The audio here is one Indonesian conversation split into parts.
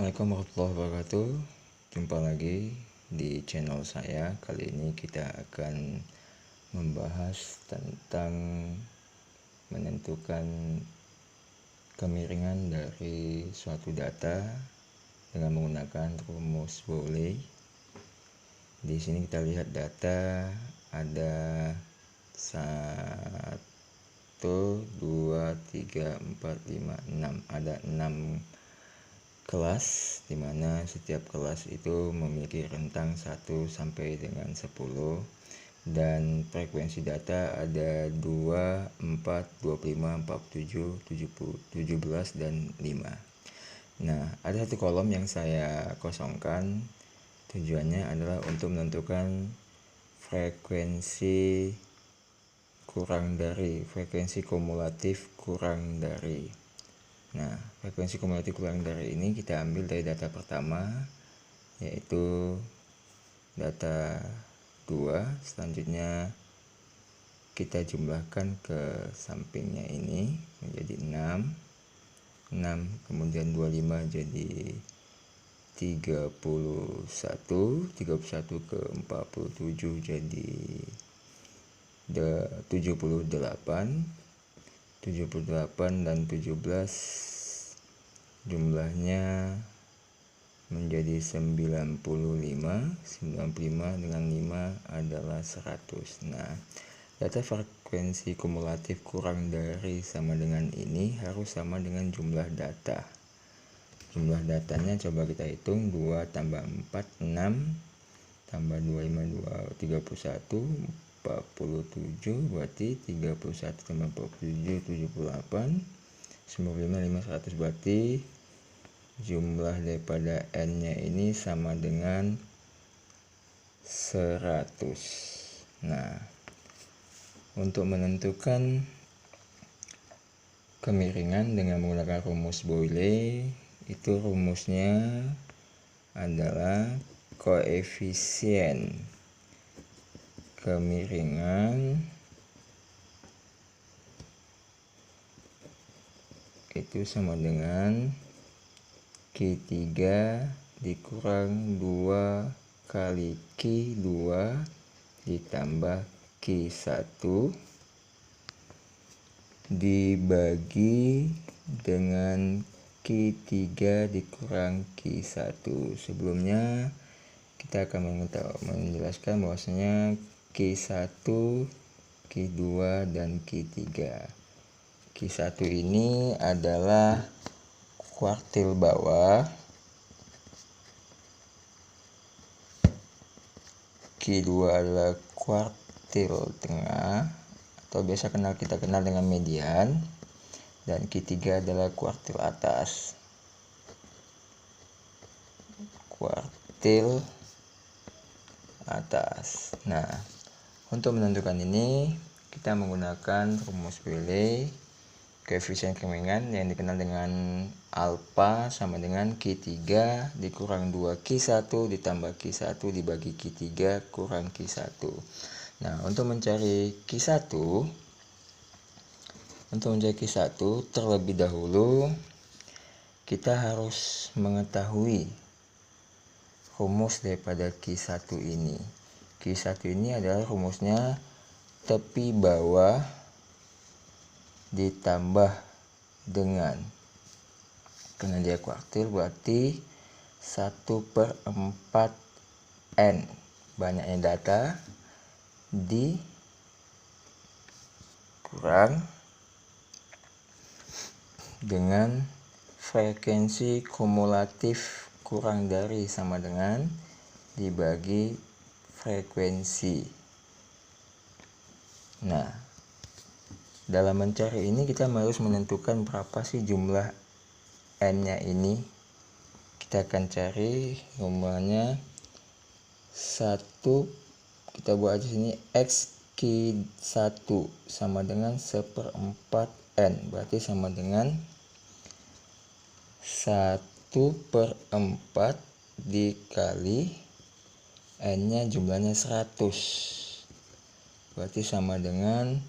Assalamualaikum warahmatullahi wabarakatuh. Jumpa lagi di channel saya. Kali ini kita akan membahas tentang menentukan kemiringan dari suatu data dengan menggunakan rumus Boolean. Di sini kita lihat data ada 1, 2, 3, 4, 5, 6. Ada 6 kelas, dimana setiap kelas itu memiliki rentang 1 sampai dengan 10, dan frekuensi data ada 2, 4, 25, 47, 17, dan 5. Nah, ada satu kolom yang saya kosongkan. Tujuannya adalah untuk menentukan frekuensi kumulatif kurang dari. Nah, frekuensi kumulatif kurang dari ini kita ambil dari data pertama, yaitu data 2. Selanjutnya kita jumlahkan ke sampingnya ini menjadi 6, kemudian 25 jadi 31 ke 47 jadi 78 dan 17, jumlahnya menjadi 95 dengan 5 adalah 100. Nah, data frekuensi kumulatif kurang dari sama dengan ini harus sama dengan jumlah data. Jumlah datanya coba kita hitung. 2 tambah 4 6, tambah 25 31, 47, berarti 31 tambah 47 78, 95 5 100, berarti jumlah daripada n nya ini sama dengan 100. Nah, untuk menentukan kemiringan dengan menggunakan rumus Boolean, itu rumusnya adalah koefisien kemiringan itu sama dengan Q3 dikurang 2 kali Q2 ditambah Q1 dibagi dengan Q3 dikurang Q1. Sebelumnya kita akan menjelaskan bahwasanya Q1, Q2, dan Q3. Q1 ini adalah kuartil bawah, Q2 adalah kuartil tengah atau biasa kita kenal dengan median, dan Q3 adalah kuartil atas. Kuartil atas. Nah, untuk menentukan ini kita menggunakan rumus Boolean. Koefisien kemiringan yang dikenal dengan alfa sama dengan Q3 dikurang 2 Q1 ditambah Q1 dibagi Q3 kurang Q1. Nah, untuk mencari Q1 terlebih dahulu kita harus mengetahui rumus daripada Q1 ini. Q1 ini adalah rumusnya tepi bawah ditambah dengan, karena dia kuartil berarti 1/4 n banyaknya data dikurang dengan frekuensi kumulatif kurang dari sama dengan dibagi frekuensi. Nah, dalam mencari ini kita harus menentukan berapa sih jumlah n nya ini. Kita akan cari jumlahnya 1, kita buat aja sini x Q1 sama dengan 1/4 n, berarti sama dengan 1/4 dikali n nya jumlahnya 100, berarti sama dengan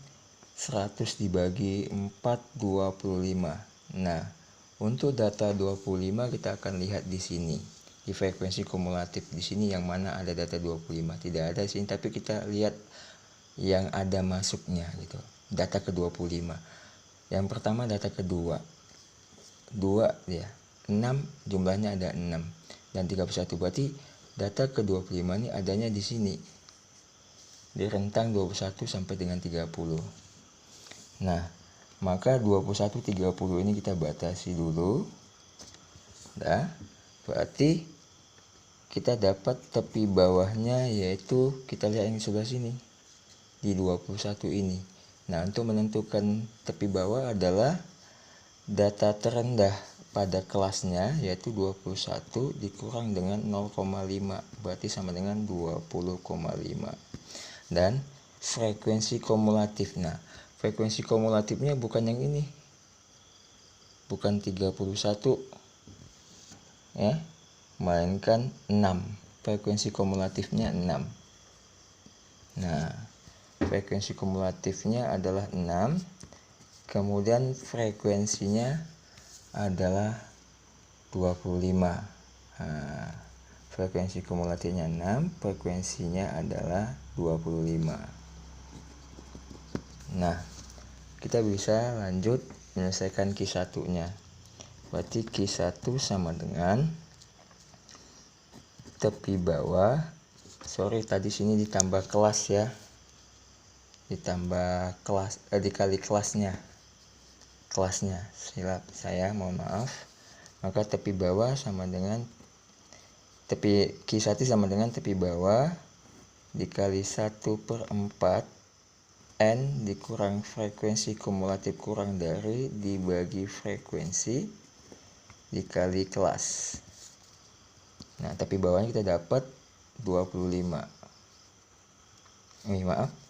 100 dibagi 4 25. Nah, Untuk data 25 kita akan lihat di sini, di frekuensi kumulatif di sini yang mana ada data 25. Tidak ada di sini, tapi kita lihat yang ada masuknya gitu. Data ke 25. Yang pertama data kedua. 2 ya. 6 jumlahnya ada 6 dan 31. Berarti data ke 25 ini adanya di sini. Di rentang 21 sampai dengan 30. Nah, maka 21 30 ini kita batasi dulu. Nah, berarti kita dapat tepi bawahnya, yaitu kita lihat yang sebelah sini di 21 ini. Nah, untuk menentukan tepi bawah adalah data terendah pada kelasnya, yaitu 21 dikurang dengan 0,5, berarti sama dengan 20,5. Dan frekuensi kumulatif. Nah, frekuensi kumulatifnya bukan yang ini, bukan 31 ya, melainkan 6. Frekuensi kumulatifnya 6. Nah, frekuensi kumulatifnya adalah 6. Kemudian frekuensinya adalah 25. Nah, frekuensi kumulatifnya 6, frekuensinya adalah 25. Nah, kita bisa lanjut menyelesaikan Q1-nya. Berarti Q1 sama dengan tepi bawah. Tadi sini ditambah kelas ya. Ditambah kelas, dikali kelasnya. Silap saya, mohon maaf. Maka tepi bawah sama dengan tepi Q1 sama dengan tepi bawah dikali 1/4 N dikurang frekuensi kumulatif kurang dari dibagi frekuensi dikali kelas. Nah, tepi bawahnya kita dapat 25.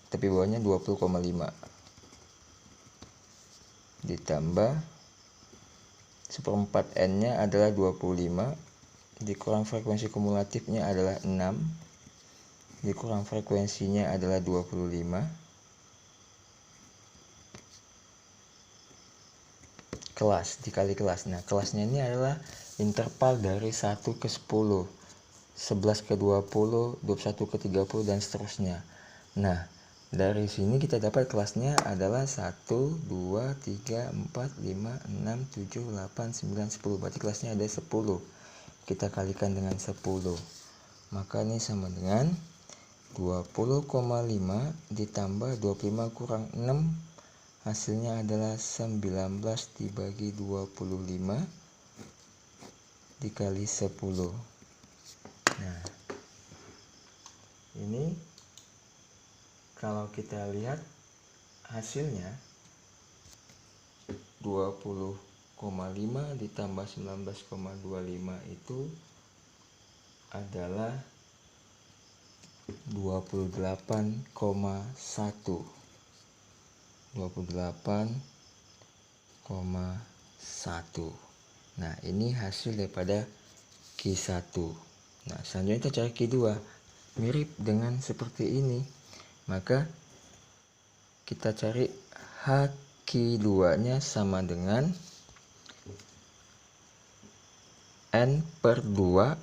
Tepi bawahnya 20,5. Ditambah 1/4 N-nya adalah 25, dikurang frekuensi kumulatifnya adalah 6, dikurang frekuensinya adalah 25. Kelas dikali kelas. Nah, kelasnya ini adalah interval dari 1 ke 10, 11 ke 20, 21 ke 30 dan seterusnya. Nah, dari sini kita dapat kelasnya adalah 1, 2, 3, 4, 5, 6, 7, 8, 9, 10. Berarti kelasnya ada 10. Kita kalikan dengan 10. Maka ini sama dengan 20,5 ditambah 25 kurang 6. Hasilnya adalah 19 dibagi 25 dikali 10. Nah, ini kalau kita lihat hasilnya 20,5 ditambah 19,25 itu adalah 28,1. 28,1. Nah, ini hasil daripada Q1. Nah, selanjutnya kita cari Q2. Mirip dengan seperti ini. Maka kita cari H Q2-nya sama dengan N/2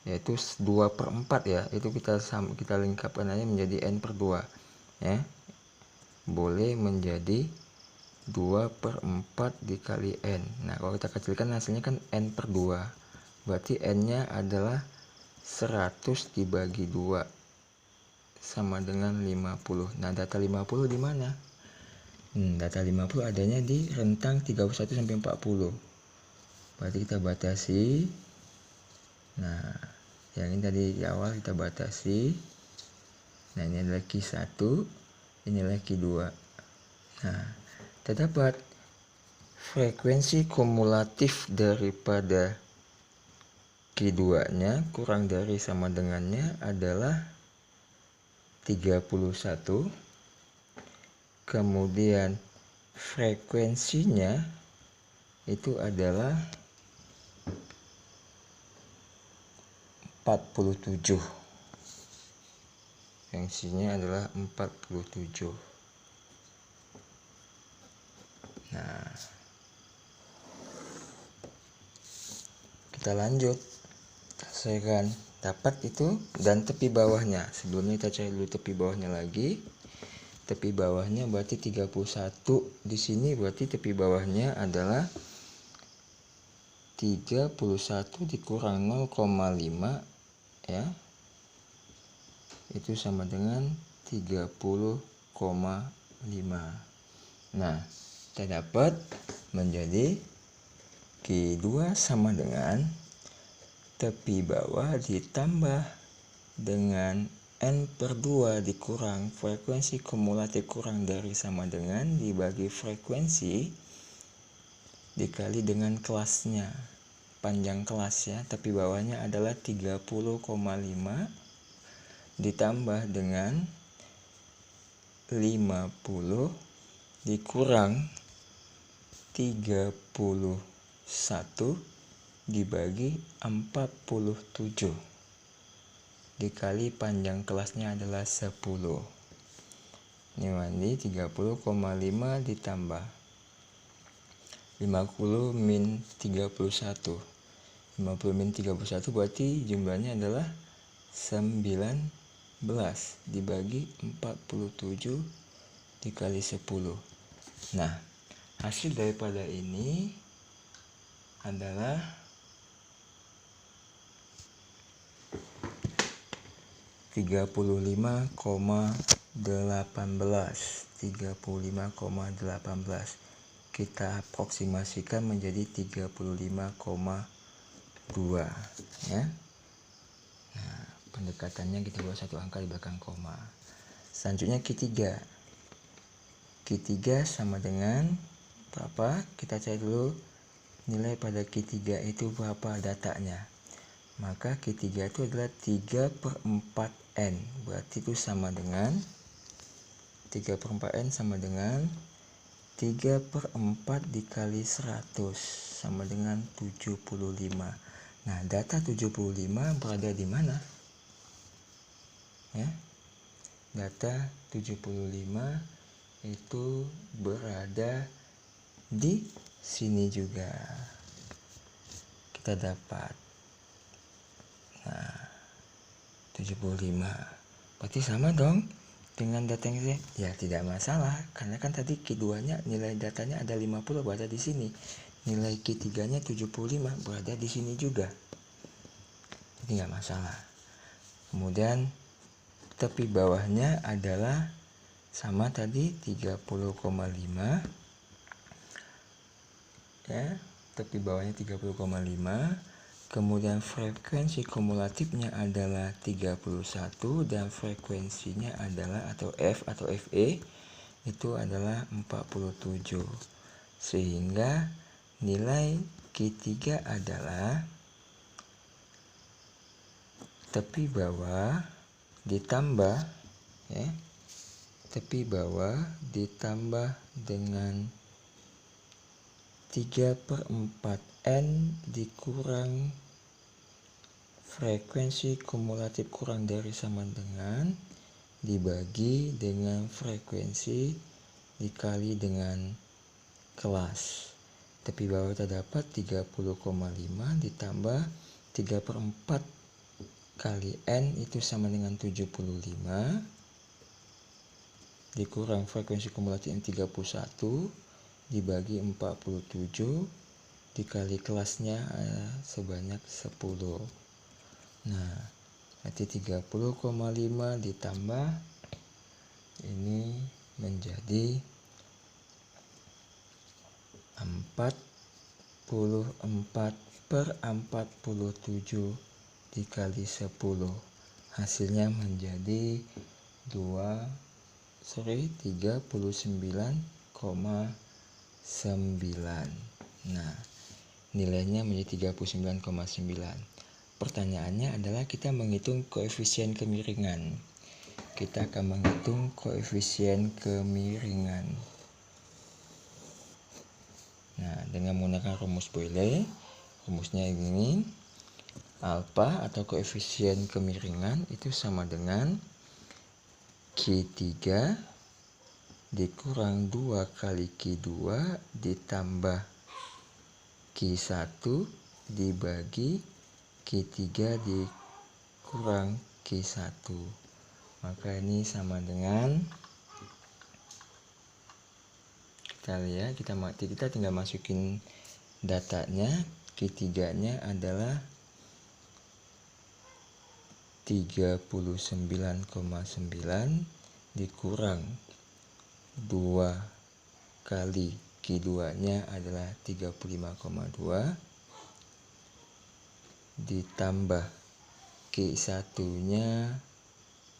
yaitu 2/4 ya. Itu kita lengkapkan aja menjadi N/2 ya. Boleh menjadi 2/4 dikali N. Nah, kalau kita kecilkan hasilnya kan N/2. Berarti N-nya adalah 100 dibagi 2 sama dengan 50. Nah, data 50 di mana? Data 50 adanya di rentang 31 sampai 40. Berarti kita batasi. Nah, yang ini tadi di awal kita batasi. Nah, ini adalah Q1, ini adalah Q2. Nah, terdapat frekuensi kumulatif daripada Q2-nya kurang dari sama dengannya adalah 31. Kemudian frekuensinya itu adalah 47. Frekuensinya adalah 47. Nah, Kita lanjut, selesaikan. Dapat itu dan tepi bawahnya. Sebelumnya kita cari dulu tepi bawahnya lagi. Tepi bawahnya berarti 31. Di sini berarti tepi bawahnya adalah 31 dikurang 0,5 ya. Itu sama dengan 30,5. Nah, kita dapat menjadi Q2 sama dengan tepi bawah ditambah dengan N/2 dikurang frekuensi kumulatif kurang dari sama dengan dibagi frekuensi dikali dengan kelasnya, panjang kelas ya. Tepi bawahnya adalah 30,5 ditambah dengan 50 dikurang 31 dibagi 47 dikali panjang kelasnya adalah 10. Ini mandi 30,5 ditambah 50 min 31. 50 min 31 berarti jumlahnya adalah 19 dibagi 47 dikali 10. Nah, hasil daripada ini adalah 35,18. Kita aproksimasikan menjadi 35,2 ya. Nah, pendekatannya kita buat satu angka di belakang koma. Selanjutnya Q3. Q3 sama dengan berapa? Kita cari dulu nilai pada Q3 itu berapa datanya. Maka Q3 itu adalah 3/4N. Berarti itu sama dengan 3/4N sama dengan 3/4 dikali 100 sama dengan 75. Nah, data 75 berada di mana? Ya. Data 75 itu berada di sini juga. Kita dapat. Nah, 75. Berarti sama dong dengan data yang saya. Ya, tidak masalah karena kan tadi Q2-nya nilai datanya ada 50 berada di sini. Nilai Q3-nya 75 berada di sini juga. Jadi nggak masalah. Kemudian tepi bawahnya adalah sama tadi 30,5 ya, tepi bawahnya 30,5. Kemudian frekuensi kumulatifnya adalah 31 dan frekuensinya adalah atau F atau FE itu adalah 47. Sehingga nilai Q3 adalah tepi bawah ditambah ya, tepi bawah ditambah dengan 3/4N dikurang frekuensi kumulatif kurang dari sama dengan dibagi dengan frekuensi dikali dengan kelas. Tepi bawah terdapat 30,5 ditambah 3/4 kali N itu sama dengan 75 dikurang frekuensi kumulatif yang 31 dibagi 47 dikali kelasnya sebanyak 10. Nah, berarti 30,5 ditambah ini menjadi 44/47 dikali 10. Hasilnya menjadi 39,9. Nah, nilainya menjadi 39,9. Pertanyaannya adalah kita menghitung koefisien kemiringan. Kita akan menghitung koefisien kemiringan. Nah, dengan menggunakan rumus Boyle, rumusnya ini alfa atau koefisien kemiringan itu sama dengan Q3 dikurang 2 kali Q2 ditambah Q1 dibagi Q3 dikurang Q1. Maka ini sama dengan, kita lihat, kita tinggal masukin datanya. Q3 nya adalah 39,9 dikurang 2 kali Q2 nya adalah 35,2 ditambah Q1 nya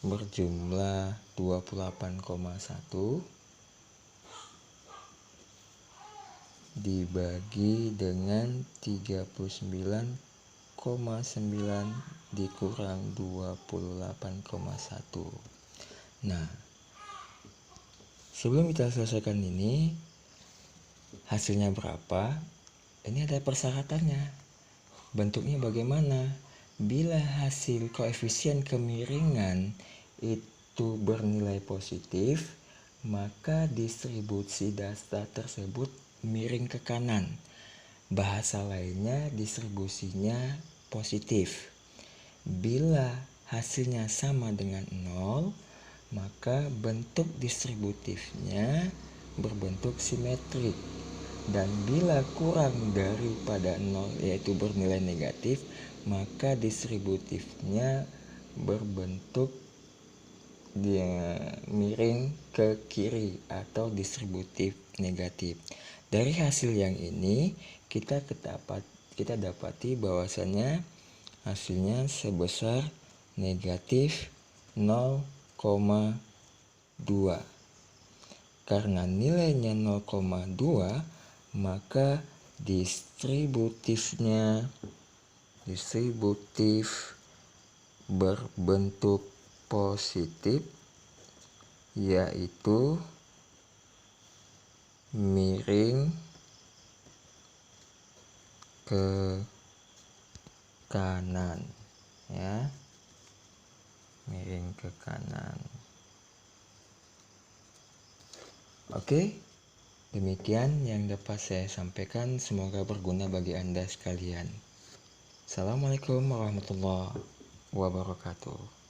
berjumlah 28,1 dibagi dengan 39,9 dikurang 28,1. Nah, sebelum kita selesaikan ini, hasilnya berapa? Ini ada persyaratannya. Bentuknya bagaimana? Bila hasil koefisien kemiringan itu bernilai positif, maka distribusi data tersebut miring ke kanan. Bahasa lainnya, distribusinya positif. Bila hasilnya sama dengan 0, maka bentuk distributifnya berbentuk simetrik. Dan bila kurang daripada 0, yaitu bernilai negatif, maka distributifnya berbentuk miring ke kiri atau distributif negatif. Dari hasil yang ini kita dapati bahwasannya hasilnya sebesar negatif 0,2. Karena nilainya 0,2, maka distributif berbentuk positif, yaitu miring ke kanan, ya, miring ke kanan. Oke, demikian yang dapat saya sampaikan, semoga berguna bagi Anda sekalian. Assalamualaikum warahmatullahi wabarakatuh.